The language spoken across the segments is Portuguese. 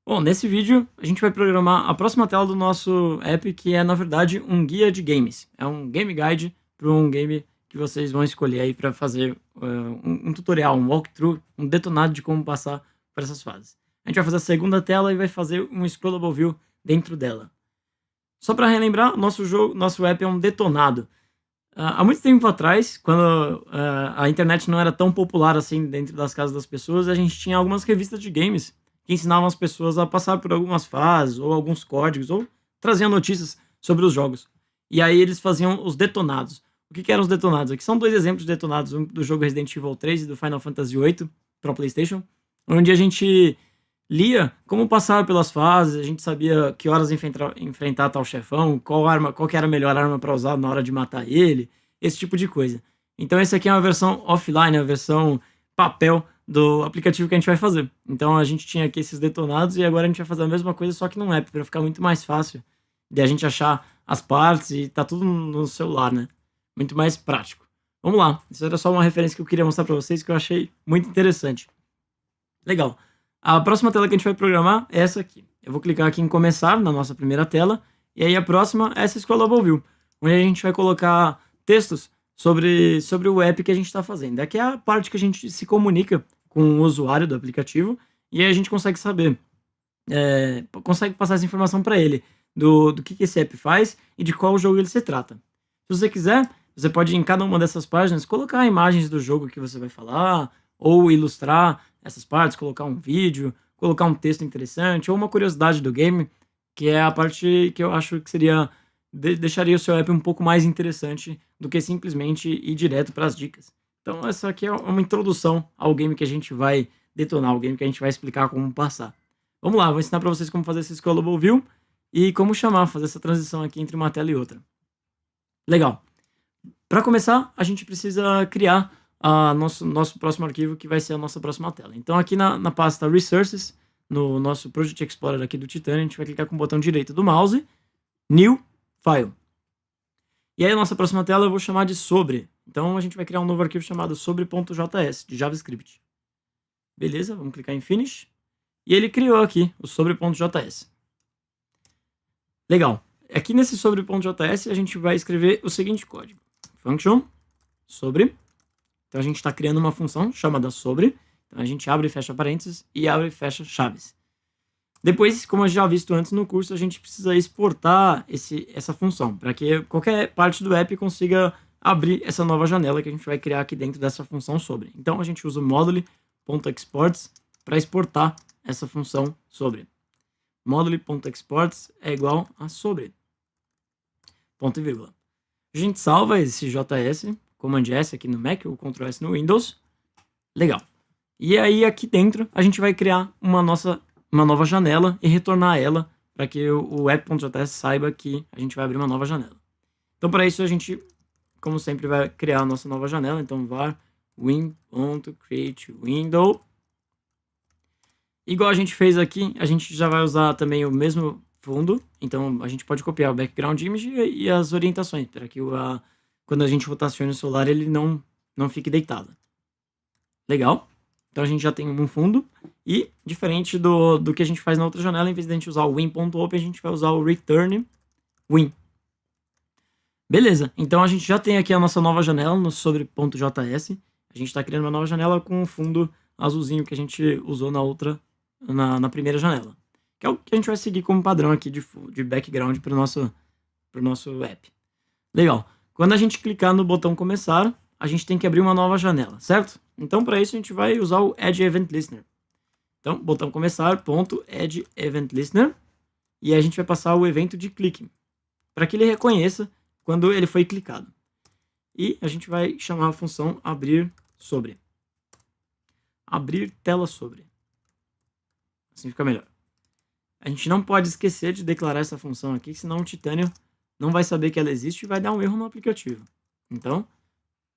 Bom, nesse vídeo a gente vai programar a próxima tela do nosso app, que é na verdade um guia de games. É um game guide para um game que vocês vão escolher aí para fazer um tutorial, um walkthrough, um detonado de como passar por essas fases. A gente vai fazer a segunda tela e vai fazer um scrollable view dentro dela. Só para relembrar, nosso app é um detonado. Há muito tempo atrás, quando a internet não era tão popular assim dentro das casas das pessoas, a gente tinha algumas revistas de games que ensinavam as pessoas a passar por algumas fases, ou alguns códigos, ou traziam notícias sobre os jogos. E aí eles faziam os detonados. O que, que eram os detonados? Aqui são dois exemplos de detonados, um do jogo Resident Evil 3 e do Final Fantasy VIII para o PlayStation, onde a gente lia como passar pelas fases, a gente sabia que horas enfrentar tal chefão, qual que era a melhor arma para usar na hora de matar ele, esse tipo de coisa. Então esse aqui é uma versão offline, a versão papel do aplicativo que a gente vai fazer. Então a gente tinha aqui esses detonados e agora a gente vai fazer a mesma coisa, só que num app, para ficar muito mais fácil de a gente achar as partes e tá tudo no celular, né? Muito mais prático. Vamos lá, isso era só uma referência que eu queria mostrar para vocês que eu achei muito interessante. Legal. A próxima tela que a gente vai programar é essa aqui. Eu vou clicar aqui em começar, na nossa primeira tela, e aí a próxima é essa Scrollable View, onde a gente vai colocar textos sobre o app que a gente está fazendo. Aqui é a parte que a gente se comunica com o usuário do aplicativo, e aí a gente consegue saber, consegue passar essa informação para ele, do que esse app faz e de qual jogo ele se trata. Se você quiser, você pode em cada uma dessas páginas colocar imagens do jogo que você vai falar, ou ilustrar essas partes, colocar um vídeo, colocar um texto interessante, ou uma curiosidade do game, que é a parte que eu acho que seria deixaria o seu app um pouco mais interessante do que simplesmente ir direto para as dicas. Então essa aqui é uma introdução ao game que a gente vai detonar, o game que a gente vai explicar como passar. Vamos lá, vou ensinar para vocês como fazer esse scrollable view e como fazer essa transição aqui entre uma tela e outra. Legal. Para começar, a gente precisa criar nosso próximo arquivo, que vai ser a nossa próxima tela. Então, aqui na pasta Resources, no nosso Project Explorer aqui do Titanium, a gente vai clicar com o botão direito do mouse, New File. E aí, a nossa próxima tela eu vou chamar de sobre. Então, a gente vai criar um novo arquivo chamado sobre.js, de JavaScript. Beleza, vamos clicar em Finish. E ele criou aqui o sobre.js. Legal. Aqui nesse sobre.js, a gente vai escrever o seguinte código. Function sobre. Então a gente está criando uma função chamada sobre. Então a gente abre e fecha parênteses e abre e fecha chaves. Depois, como eu já visto antes no curso, a gente precisa exportar essa função para que qualquer parte do app consiga abrir essa nova janela que a gente vai criar aqui dentro dessa função sobre. Então a gente usa o module.exports para exportar essa função sobre. Module.exports é igual a sobre. Ponto e vírgula. A gente salva esse JS, Command S aqui no Mac, ou Ctrl S no Windows. Legal. E aí aqui dentro a gente vai criar uma nova janela e retornar ela para que o app.js saiba que a gente vai abrir uma nova janela. Então para isso a gente, como sempre, vai criar a nossa nova janela. Então var win.createWindow. Igual a gente fez aqui, a gente já vai usar também o mesmo fundo. Então a gente pode copiar o background image e as orientações para que quando a gente rotacione o celular ele não fique deitado. Legal. Então a gente já tem um fundo. E diferente do que a gente faz na outra janela, em vez de a gente usar o win.open, a gente vai usar o return win. Beleza. Então a gente já tem aqui a nossa nova janela no sobre.js. A gente está criando uma nova janela com o fundo azulzinho que a gente usou na primeira janela. Que é o que a gente vai seguir como padrão aqui de background para o nosso app. Legal. Quando a gente clicar no botão começar, a gente tem que abrir uma nova janela, certo? Então, para isso, a gente vai usar o Add Event Listener. Então, botão começar, ponto, Add Event Listener. E a gente vai passar o evento de clique, para que ele reconheça quando ele foi clicado. E a gente vai chamar a função abrir sobre. Abrir tela sobre. Assim fica melhor. A gente não pode esquecer de declarar essa função aqui, senão o Titanium não vai saber que ela existe e vai dar um erro no aplicativo. Então,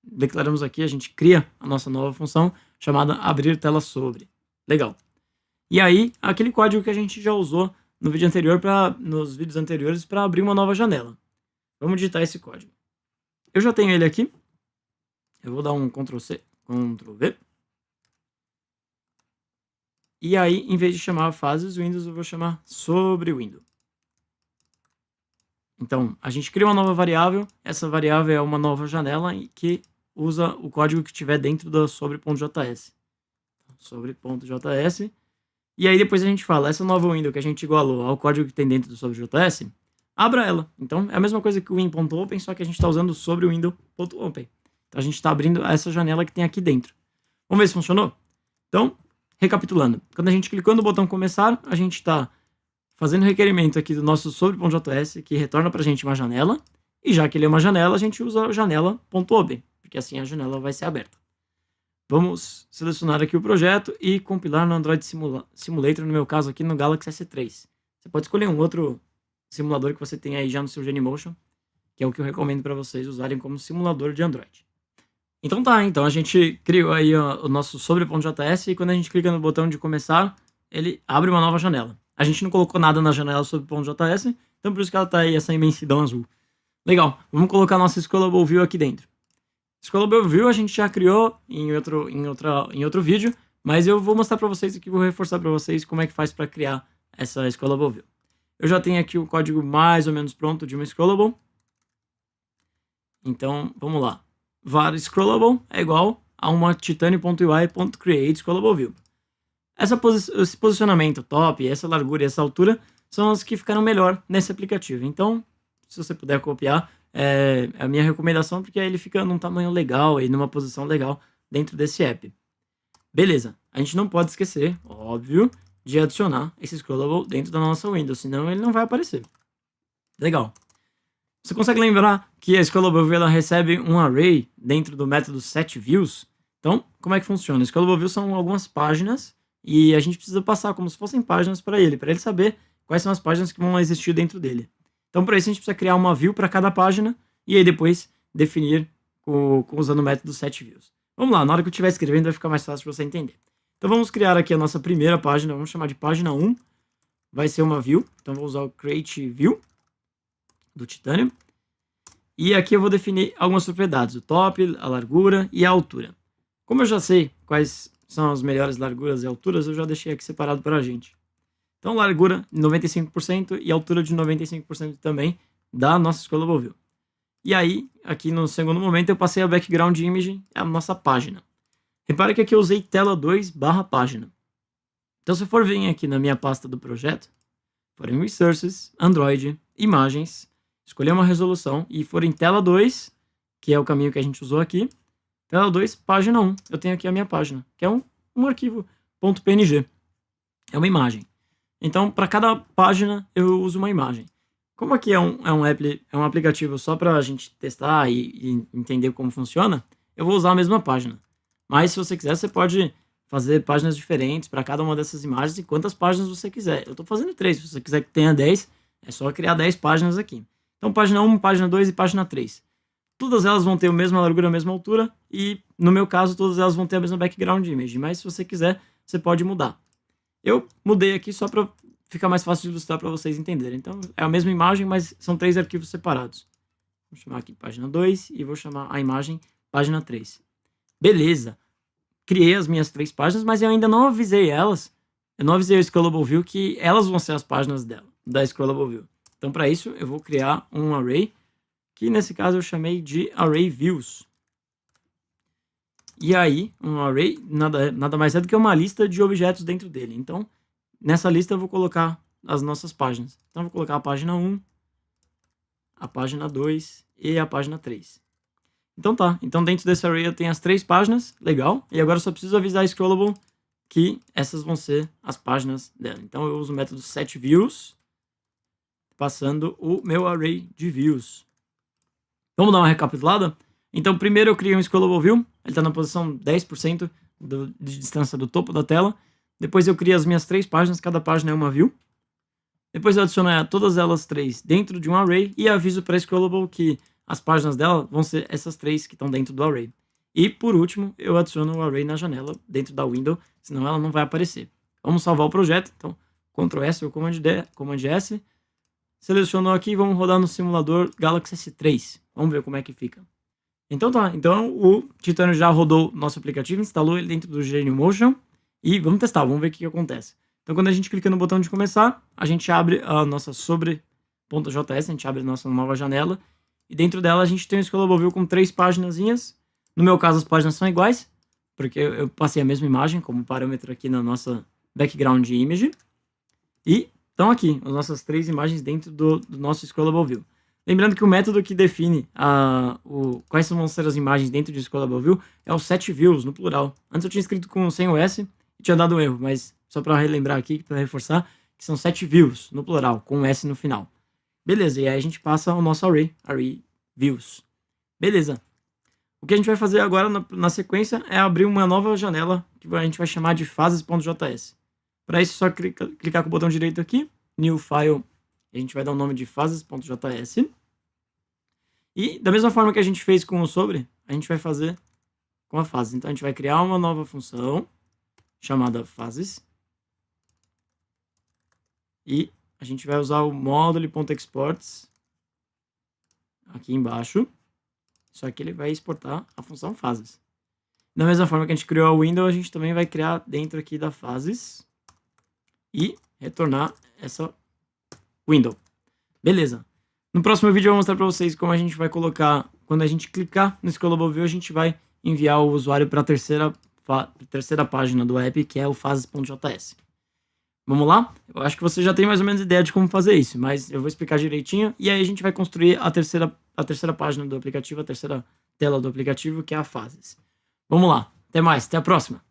declaramos aqui, a gente cria a nossa nova função chamada abrir tela sobre. Legal. E aí, aquele código que a gente já usou no vídeo anterior nos vídeos anteriores para abrir uma nova janela. Vamos digitar esse código. Eu já tenho ele aqui. Eu vou dar um Ctrl+C, Ctrl+V. E aí, em vez de chamar fases Windows, eu vou chamar sobre Windows. Então, a gente cria uma nova variável. Essa variável é uma nova janela que usa o código que tiver dentro da sobre.js. Sobre.js. E aí depois a gente fala, essa nova window que a gente igualou ao código que tem dentro do sobre.js, abra ela. Então, é a mesma coisa que o win.open, só que a gente está usando sobre window.open. Então, a gente está abrindo essa janela que tem aqui dentro. Vamos ver se funcionou? Então, recapitulando. Quando a gente clicou no botão começar, a gente está fazendo requerimento aqui do nosso sobre.js, que retorna para a gente uma janela. E já que ele é uma janela, a gente usa janela.open, porque assim a janela vai ser aberta. Vamos selecionar aqui o projeto e compilar no Android Simulator, no meu caso aqui no Galaxy S3. Você pode escolher um outro simulador que você tem aí já no seu Genymotion, que é o que eu recomendo para vocês usarem como simulador de Android. Então tá, então a gente criou aí o nosso sobre.js e quando a gente clica no botão de começar, ele abre uma nova janela. A gente não colocou nada na janela sobre.js, então por isso que ela tá aí essa imensidão azul. Legal, vamos colocar nossa Scrollable View aqui dentro. Scrollable View a gente já criou em outro vídeo, mas eu vou mostrar para vocês aqui, vou reforçar para vocês como é que faz para criar essa Scrollable View. Eu já tenho aqui o código mais ou menos pronto de uma Scrollable. Então, vamos lá. var scrollable é igual a uma titanium.ui.create scrollable view. Esse posicionamento top, essa largura e essa altura são as que ficaram melhor nesse aplicativo. Então, se você puder copiar, é a minha recomendação, porque aí ele fica num tamanho legal e numa posição legal dentro desse app. Beleza, a gente não pode esquecer, óbvio, de adicionar esse scrollable dentro da nossa Windows, senão ele não vai aparecer. Legal. Você consegue lembrar que a Scrollable View ela recebe um array dentro do método setViews? Então, como é que funciona? Scrollable View são algumas páginas e a gente precisa passar como se fossem páginas para ele saber quais são as páginas que vão existir dentro dele. Então, para isso, a gente precisa criar uma view para cada página e aí depois definir usando o método setViews. Vamos lá, na hora que eu estiver escrevendo vai ficar mais fácil para você entender. Então, vamos criar aqui a nossa primeira página, vamos chamar de página 1. Vai ser uma view, então vou usar o create view do Titanium. E aqui eu vou definir algumas propriedades, o top, a largura e a altura. Como eu já sei quais são as melhores larguras e alturas, eu já deixei aqui separado para a gente. Então, largura de 95% e altura de 95% também da nossa Scrollable View. E aí, aqui no segundo momento, eu passei a background image, a nossa página. Repare que aqui eu usei tela 2/página. Então, se eu for vir aqui na minha pasta do projeto, for em Resources, Android, Imagens, escolher uma resolução e for em tela 2, que é o caminho que a gente usou aqui, tela 2, página 1. Eu tenho aqui a minha página, que é um arquivo .png. É uma imagem. Então, para cada página, eu uso uma imagem. Como aqui é um aplicativo só para a gente testar e entender como funciona, eu vou usar a mesma página. Mas, se você quiser, você pode fazer páginas diferentes para cada uma dessas imagens e quantas páginas você quiser. Eu estou fazendo 3. Se você quiser que tenha 10, é só criar 10 páginas aqui. Então, página 1, página 2 e página 3. Todas elas vão ter a mesma largura, a mesma altura. E, no meu caso, todas elas vão ter a mesma background image. Mas, se você quiser, você pode mudar. Eu mudei aqui só para ficar mais fácil de ilustrar para vocês entenderem. Então, é a mesma imagem, mas são 3 arquivos separados. Vou chamar aqui página 2 e vou chamar a imagem página 3. Beleza. Criei as minhas 3 páginas, mas eu ainda não avisei elas. Eu não avisei o Scrollable View que elas vão ser as páginas da Scrollable View. Então, para isso, eu vou criar um array, que nesse caso eu chamei de Array Views. E aí, um array nada mais é do que uma lista de objetos dentro dele. Então, nessa lista eu vou colocar as nossas páginas. Então, eu vou colocar a página 1, a página 2 e a página 3. Então tá, então dentro desse array eu tenho as 3 páginas, legal. E agora eu só preciso avisar a Scrollable que essas vão ser as páginas dela. Então, eu uso o método setViews, passando o meu array de views. Vamos dar uma recapitulada? Então, primeiro eu criei um Scrollable View, ele está na posição 10% de distância do topo da tela. Depois eu criei as minhas 3 páginas, cada página é uma view. Depois eu adiciono todas elas 3 dentro de um array e aviso para a Scrollable que as páginas dela vão ser essas 3 que estão dentro do array. E por último, eu adiciono o array na janela dentro da window, senão ela não vai aparecer. Vamos salvar o projeto, então Ctrl S ou Command S. Selecionou aqui, vamos rodar no simulador Galaxy S3. Vamos ver como é que fica. Então tá, então o Titanium já rodou nosso aplicativo, instalou ele dentro do Genymotion. E vamos testar, vamos ver o que acontece. Então, quando a gente clica no botão de começar, a gente abre a nossa sobre.js, a gente abre a nossa nova janela, e dentro dela a gente tem um Scalable View com 3 páginazinhas. No meu caso, as páginas são iguais, porque eu passei a mesma imagem como parâmetro aqui na nossa background image. E estão aqui as nossas 3 imagens dentro do nosso Scalable View. Lembrando que o método que define quais vão ser as imagens dentro de Scalable View é o setViews, no plural. Antes eu tinha escrito sem o S e tinha dado um erro, mas só para relembrar aqui, para reforçar, que são setViews, no plural, com um S no final. Beleza, e aí a gente passa ao nosso array views. Beleza. O que a gente vai fazer agora na sequência é abrir uma nova janela que a gente vai chamar de fases.js. Para isso, é só clicar com o botão direito aqui, New File, e a gente vai dar o nome de fases.js. E da mesma forma que a gente fez com o sobre, a gente vai fazer com a fases. Então a gente vai criar uma nova função chamada fases. E a gente vai usar o module.exports aqui embaixo. Só que ele vai exportar a função fases. Da mesma forma que a gente criou a window, a gente também vai criar dentro aqui da fases e retornar essa window. Beleza. No próximo vídeo eu vou mostrar para vocês como a gente vai colocar, quando a gente clicar no Scalable View, a gente vai enviar o usuário para a terceira página do app, que é o fases.js. Vamos lá? Eu acho que você já tem mais ou menos ideia de como fazer isso, mas eu vou explicar direitinho e aí a gente vai construir a terceira página do aplicativo, a terceira tela do aplicativo, que é a fases. Vamos lá. Até mais. Até a próxima.